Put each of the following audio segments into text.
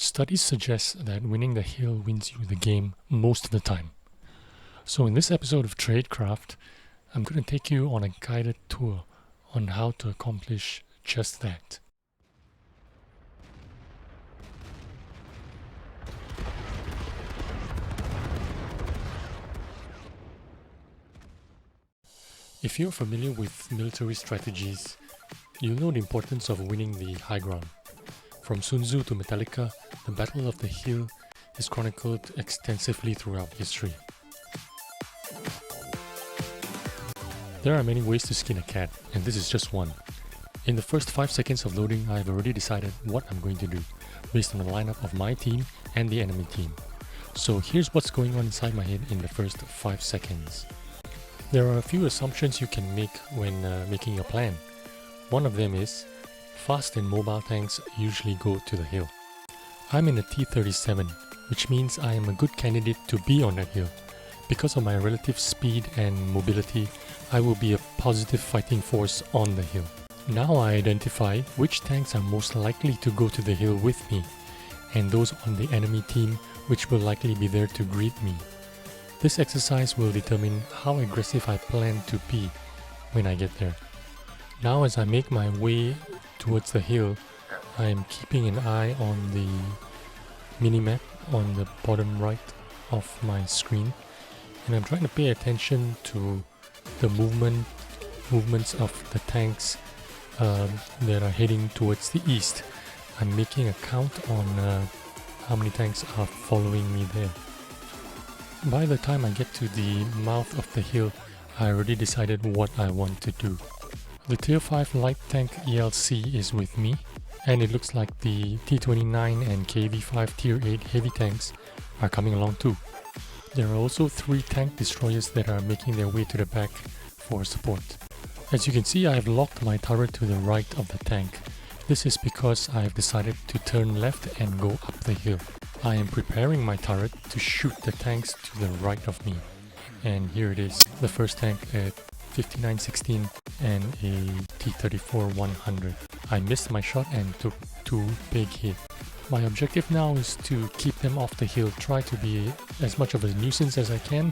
Studies suggest that winning the hill wins you the game most of the time. So in this episode of Tradecraft, I'm going to take you on a guided tour on how to accomplish just that. If you're familiar with military strategies, you'll know the importance of winning the high ground. From Sun Tzu to Metallica, the Battle of the Hill is chronicled extensively throughout history. There are many ways to skin a cat, and this is just one. In the first 5 seconds of loading, I've already decided what I'm going to do, based on the lineup of my team and the enemy team. So here's what's going on inside my head in the first 5 seconds. There are a few assumptions you can make when making your plan. One of them is, fast and mobile tanks usually go to the hill. I'm in a T-37, which means I am a good candidate to be on that hill. Because of my relative speed and mobility, I will be a positive fighting force on the hill. Now I identify which tanks are most likely to go to the hill with me, and those on the enemy team which will likely be there to greet me. This exercise will determine how aggressive I plan to be when I get there. Now as I make my way towards the hill, I am keeping an eye on the minimap on the bottom right of my screen, and I'm trying to pay attention to the movements of the tanks that are heading towards the east. I'm making a count on how many tanks are following me there. By the time I get to the mouth of the hill, I already decided what I want to do. The Tier 5 light tank ELC is with me, and it looks like the T-29 and KV-5 Tier 8 heavy tanks are coming along too. There are also 3 tank destroyers that are making their way to the back for support. As you can see, I have locked my turret to the right of the tank. This is because I have decided to turn left and go up the hill. I am preparing my turret to shoot the tanks to the right of me. And here it is, the first tank at 5916 and a T-34-100. I missed my shot and took 2 big hits. My objective now is to keep them off the hill, try to be as much of a nuisance as I can,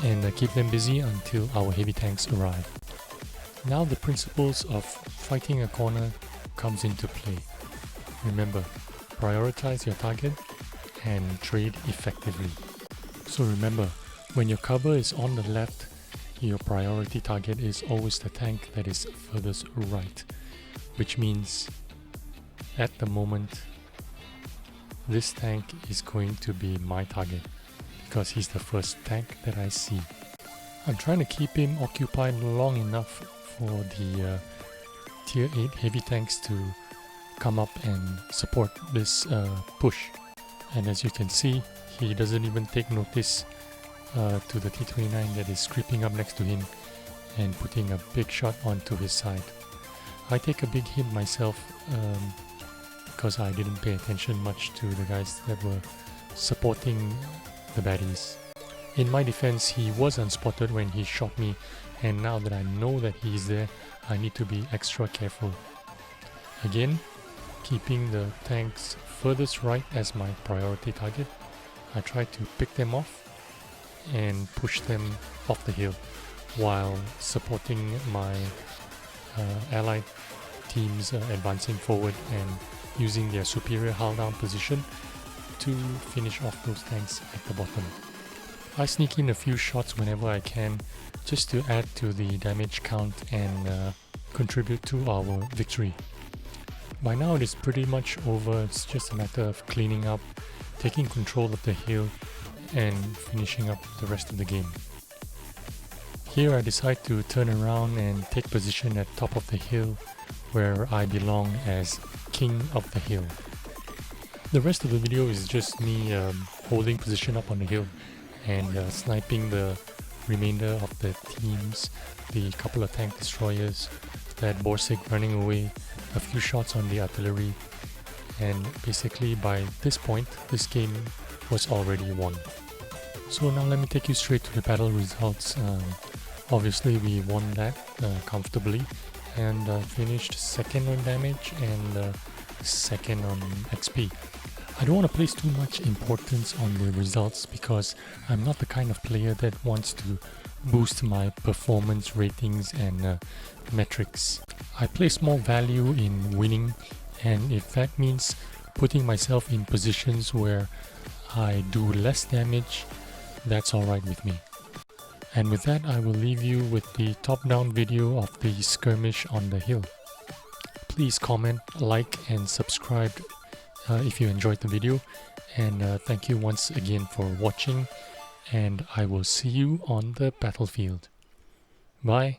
and keep them busy until our heavy tanks arrive. Now the principles of fighting a corner comes into play. Remember, prioritize your target and trade effectively. So remember, when your cover is on the left, your priority target is always the tank that is furthest right, which means at the moment this tank is going to be my target because he's the first tank that I see. I'm trying to keep him occupied long enough for the Tier 8 heavy tanks to come up and support this push. And as you can see, he doesn't even take notice to the T-29 that is creeping up next to him and putting a big shot onto his side. I take a big hit myself because I didn't pay attention much to the guys that were supporting the baddies. In my defense, he was unspotted when he shot me, and now that I know that he's there, I need to be extra careful. Again, keeping the tanks furthest right as my priority target, I try to pick them off and push them off the hill while supporting my allied teams advancing forward and using their superior hull down position to finish off those tanks at the bottom. I sneak in a few shots whenever I can just to add to the damage count and contribute to our victory. By now it is pretty much over, it's just a matter of cleaning up, taking control of the hill and finishing up the rest of the game. Here I decide to turn around and take position at top of the hill where I belong as King of the Hill. The rest of the video is just me holding position up on the hill and sniping the remainder of the teams, the couple of tank destroyers, that Borsig running away, a few shots on the artillery, and basically by this point this game was already won. So now let me take you straight to the battle results. Obviously we won that comfortably and finished second on damage and second on XP. I don't want to place too much importance on the results because I'm not the kind of player that wants to boost my performance ratings and metrics. I place more value in winning, and if that means putting myself in positions where I do less damage, that's alright with me. And with that, I will leave you with the top-down video of the skirmish on the hill. Please comment, like and subscribe if you enjoyed the video, and thank you once again for watching, and I will see you on the battlefield. Bye.